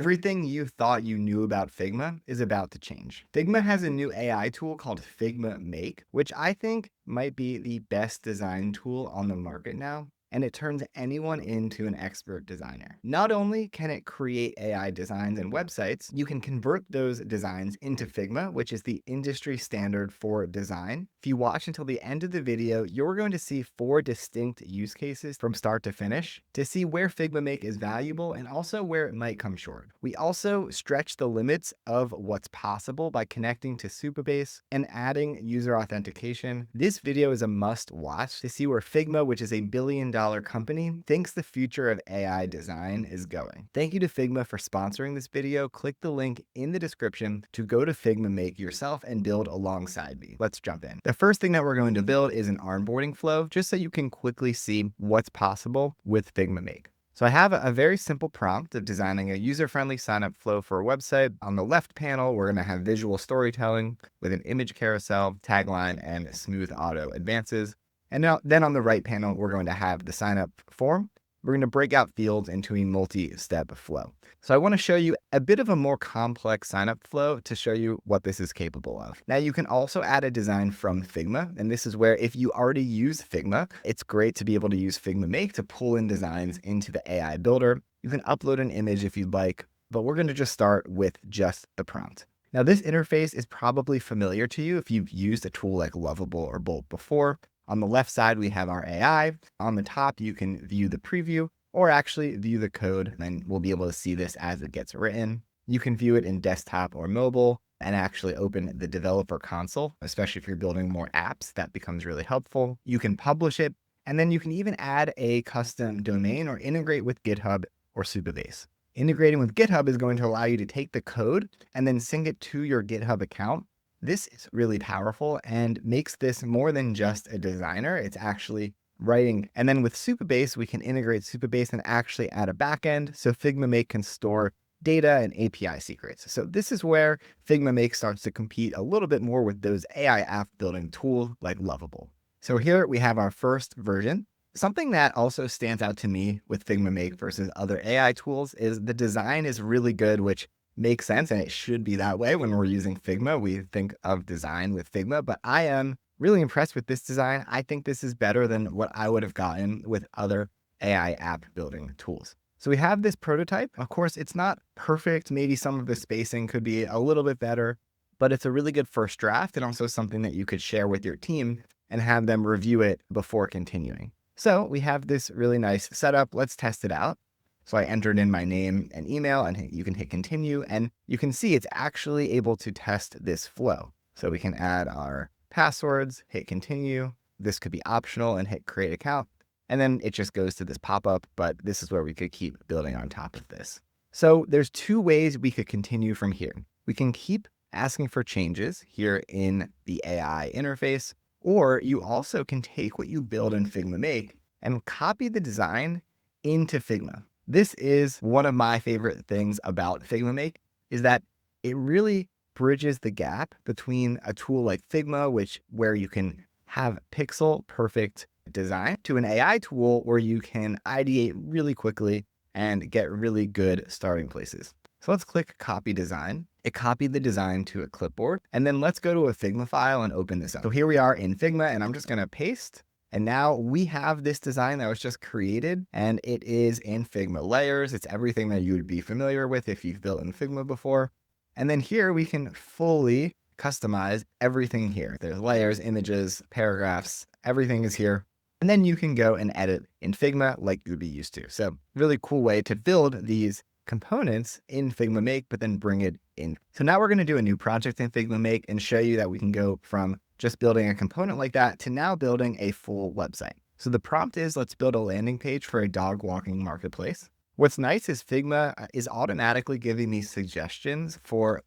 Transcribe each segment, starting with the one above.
Everything you thought you knew about Figma is about to change. Figma has a new AI tool called Figma Make, which I think might be the best design tool on the market now. And it turns anyone into an expert designer. Not only can it create AI designs and websites, you can convert those designs into Figma, which is the industry standard for design. If you watch until the end of the video, you're going to see 4 distinct use cases from start to finish to see where Figma Make is valuable and also where it might come short. We also stretch the limits of what's possible by connecting to Supabase and adding user authentication. This video is a must watch to see where Figma, which is a billion-dollar company, thinks the future of AI design is going. Thank you to Figma for sponsoring this video. Click the link in the description to go to Figma Make yourself and build alongside me. Let's jump in. The first thing that we're going to build is an onboarding flow, just so you can quickly see what's possible with Figma Make. So I have a very simple prompt of designing a user-friendly sign-up flow for a website. On the left panel, we're going to have visual storytelling with an image carousel, tagline, and smooth auto advances. And then on the right panel, we're going to have the sign-up form. We're going to break out fields into a multi-step flow. So I want to show you a bit of a more complex sign-up flow to show you what this is capable of. Now you can also add a design from Figma, and this is where if you already use Figma, it's great to be able to use Figma Make to pull in designs into the AI builder. You can upload an image if you'd like, but we're going to just start with just the prompt. Now this interface is probably familiar to you if you've used a tool like Lovable or Bolt before. On the left side, we have our AI. On the top, you can view the preview or actually view the code, and we'll be able to see this as it gets written. You can view it in desktop or mobile and actually open the developer console, especially if you're building more apps. That becomes really helpful. You can publish it, and then you can even add a custom domain or integrate with GitHub or Supabase. Integrating with GitHub is going to allow you to take the code and then sync it to your GitHub account. This is really powerful and makes this more than just a designer. It's actually writing. And then with Supabase, we can integrate Supabase and actually add a backend so Figma Make can store data and API secrets. So this is where Figma Make starts to compete a little bit more with those AI app building tools like Lovable. So here we have our first version. Something that also stands out to me with Figma Make versus other AI tools is the design is really good, which makes sense, and it should be that way when we're using Figma. We think of design with Figma, but I am really impressed with this design. I think this is better than what I would have gotten with other AI app building tools. So we have this prototype. Of course, it's not perfect. Maybe some of the spacing could be a little bit better, but it's a really good first draft and also something that you could share with your team and have them review it before continuing. So we have this really nice setup. Let's test it out. So I entered in my name and email, and you can hit continue, and you can see it's actually able to test this flow. So we can add our passwords, hit continue. This could be optional and hit create account. And then it just goes to this pop-up, but this is where we could keep building on top of this. So there's 2 ways we could continue from here. We can keep asking for changes here in the AI interface, or you also can take what you build in Figma Make and copy the design into Figma. This is one of my favorite things about Figma Make is that it really bridges the gap between a tool like Figma, where you can have pixel perfect design, to an AI tool where you can ideate really quickly and get really good starting places. So let's click copy design. It copied the design to a clipboard, and then let's go to a Figma file and open this up. So here we are in Figma, and I'm just going to paste. And now we have this design that was just created, and it is in Figma layers. It's everything that you would be familiar with if you've built in Figma before. And then here we can fully customize everything here. There's layers, images, paragraphs, everything is here. And then you can go and edit in Figma like you'd be used to. So really cool way to build these components in Figma Make, but then bring it in. So now we're going to do a new project in Figma Make and show you that we can go from just building a component like that to now building a full website. So the prompt is, let's build a landing page for a dog walking marketplace. What's nice is Figma is automatically giving me suggestions for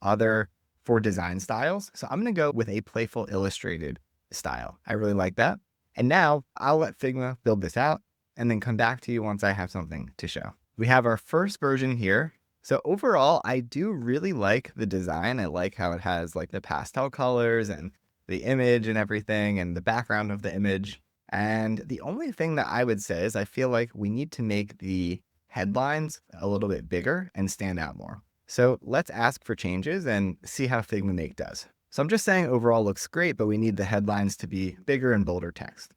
design styles. So I'm going to go with a playful illustrated style. I really like that. And now I'll let Figma build this out and then come back to you once I have something to show. We have our first version here. So overall, I do really like the design. I like how it has like the pastel colors and the image and everything and the background of the image. And the only thing that I would say is I feel like we need to make the headlines a little bit bigger and stand out more. So let's ask for changes and see how Figma Make does. So I'm just saying overall looks great, but we need the headlines to be bigger and bolder text.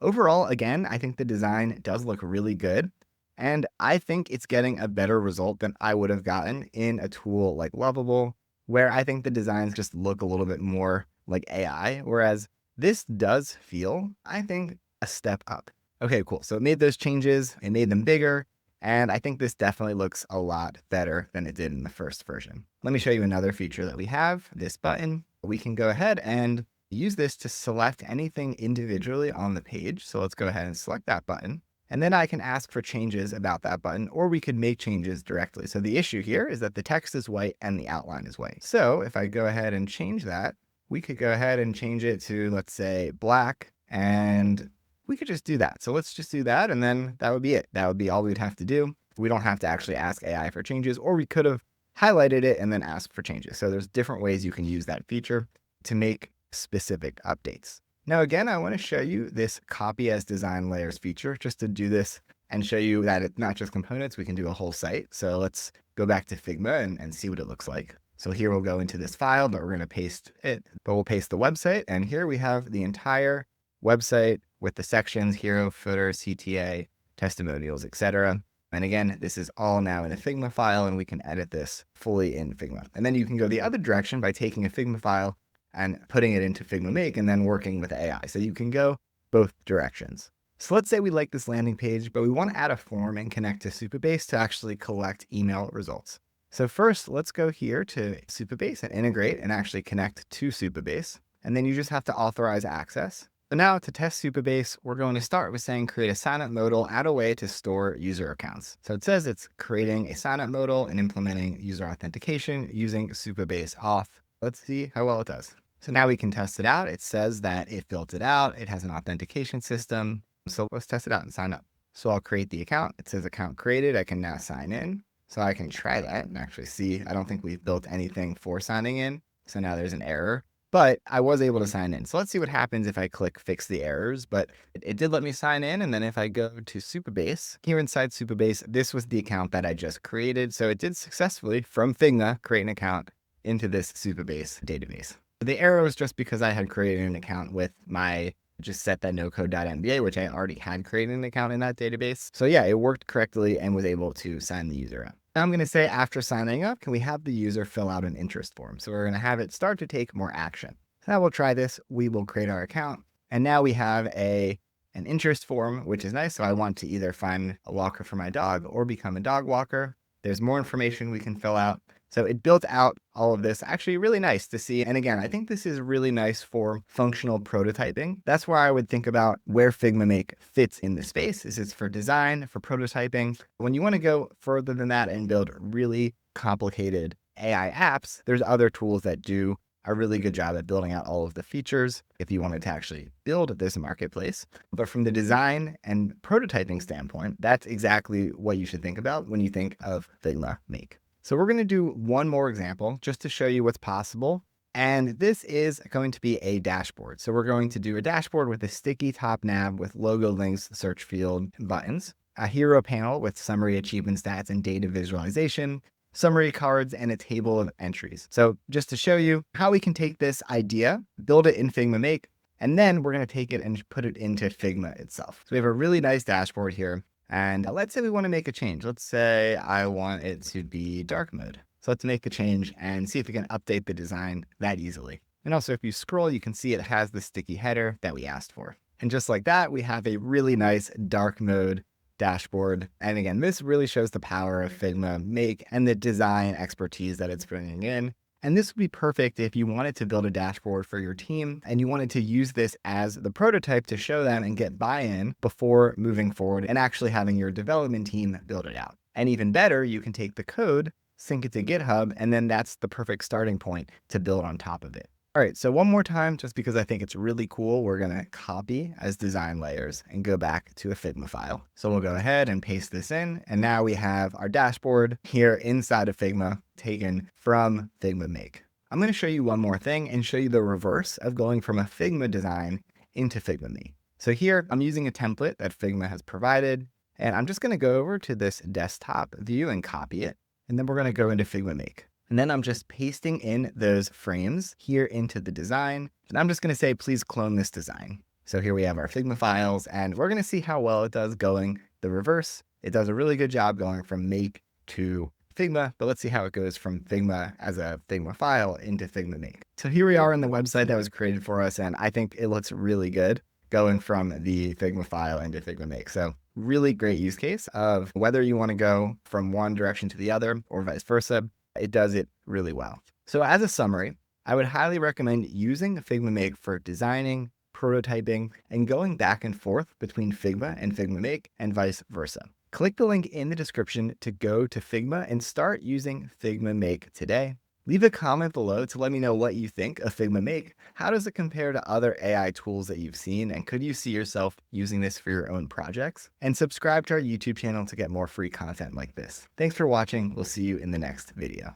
Overall, again, I think the design does look really good. And I think it's getting a better result than I would have gotten in a tool like Lovable, where I think the designs just look a little bit more like AI, whereas this does feel, I think, a step up. Okay, cool. So it made those changes, it made them bigger, and I think this definitely looks a lot better than it did in the first version. Let me show you another feature that we have, this button. We can go ahead and use this to select anything individually on the page. So let's go ahead and select that button. And then I can ask for changes about that button, or we could make changes directly. So the issue here is that the text is white and the outline is white. So if I go ahead and change that, we could go ahead and change it to, let's say, black, and we could just do that. So let's just do that, and then that would be it. That would be all we'd have to do. We don't have to actually ask AI for changes, or we could have highlighted it and then asked for changes. So there's different ways you can use that feature to make specific updates. Now, again, I want to show you this copy as design layers feature just to do this and show you that it's not just components. We can do a whole site. So let's go back to Figma and see what it looks like. So here we'll go into this file, but we're going to paste it, but we'll paste the website. And here we have the entire website with the sections, hero, footer, CTA, testimonials, etc. And again, this is all now in a Figma file, and we can edit this fully in Figma. And then you can go the other direction by taking a Figma file and putting it into Figma Make and then working with AI. So you can go both directions. So let's say we like this landing page, but we want to add a form and connect to Supabase to actually collect email results. So first, let's go here to Supabase and integrate and actually connect to Supabase. And then you just have to authorize access. So now to test Supabase, we're going to start with saying create a signup modal, add a way to store user accounts. So it says it's creating a signup modal and implementing user authentication using Supabase auth. Let's see how well it does. So now we can test it out. It says that it built it out. It has an authentication system. So let's test it out and sign up. So I'll create the account. It says account created. I can now sign in. So I can try that and actually see. I don't think we've built anything for signing in. So now there's an error, but I was able to sign in. So let's see what happens if I click fix the errors, but it did let me sign in. And then if I go to Supabase, here inside Supabase, this was the account that I just created. So it did successfully from Figma create an account into this Supabase database. The error was just because I had created an account with my just set that nocode.mba, which I already had created an account in that database. So yeah, it worked correctly and was able to sign the user up. Now I'm going to say after signing up, can we have the user fill out an interest form? So we're going to have it start to take more action. So now we'll try this. We will create our account. And now we have an interest form, which is nice. So I want to either find a walker for my dog or become a dog walker. There's more information we can fill out. So it built out all of this, actually really nice to see. And again, I think this is really nice for functional prototyping. That's where I would think about where Figma Make fits in the space. Is it's for design, for prototyping. When you want to go further than that and build really complicated AI apps, there's other tools that do a really good job at building out all of the features if you wanted to actually build this marketplace. But from the design and prototyping standpoint, that's exactly what you should think about when you think of Figma Make. So we're going to do one more example just to show you what's possible. And this is going to be a dashboard. So we're going to do a dashboard with a sticky top nav with logo links, search field, buttons, a hero panel with summary achievement stats and data visualization, summary cards, and a table of entries. So just to show you how we can take this idea, build it in Figma Make, and then we're going to take it and put it into Figma itself. So we have a really nice dashboard here. And let's say we want to make a change. Let's say I want it to be dark mode. So let's make a change and see if we can update the design that easily. And also if you scroll, you can see it has the sticky header that we asked for. And just like that, we have a really nice dark mode dashboard. And again, this really shows the power of Figma Make and the design expertise that it's bringing in. And this would be perfect if you wanted to build a dashboard for your team and you wanted to use this as the prototype to show them and get buy-in before moving forward and actually having your development team build it out. And even better, you can take the code, sync it to GitHub, and then that's the perfect starting point to build on top of it. All right, so one more time, just because I think it's really cool, we're going to copy as design layers and go back to a Figma file. So we'll go ahead and paste this in. And now we have our dashboard here inside of Figma taken from Figma Make. I'm going to show you one more thing and show you the reverse of going from a Figma design into Figma Make. So here I'm using a template that Figma has provided. And I'm just going to go over to this desktop view and copy it. And then we're going to go into Figma Make. And then I'm just pasting in those frames here into the design. And I'm just going to say, please clone this design. So here we have our Figma files, and we're going to see how well it does going the reverse. It does a really good job going from Make to Figma, but let's see how it goes from Figma as a Figma file into Figma Make. So here we are on the website that was created for us, and I think it looks really good going from the Figma file into Figma Make. So really great use case of whether you want to go from one direction to the other or vice versa. It does it really well. So as a summary, I would highly recommend using Figma Make for designing, prototyping, and going back and forth between Figma and Figma Make and vice versa. Click the link in the description to go to Figma and start using Figma Make today. Leave a comment below to let me know what you think of Figma Make. How does it compare to other AI tools that you've seen? And could you see yourself using this for your own projects? And subscribe to our YouTube channel to get more free content like this. Thanks for watching. We'll see you in the next video.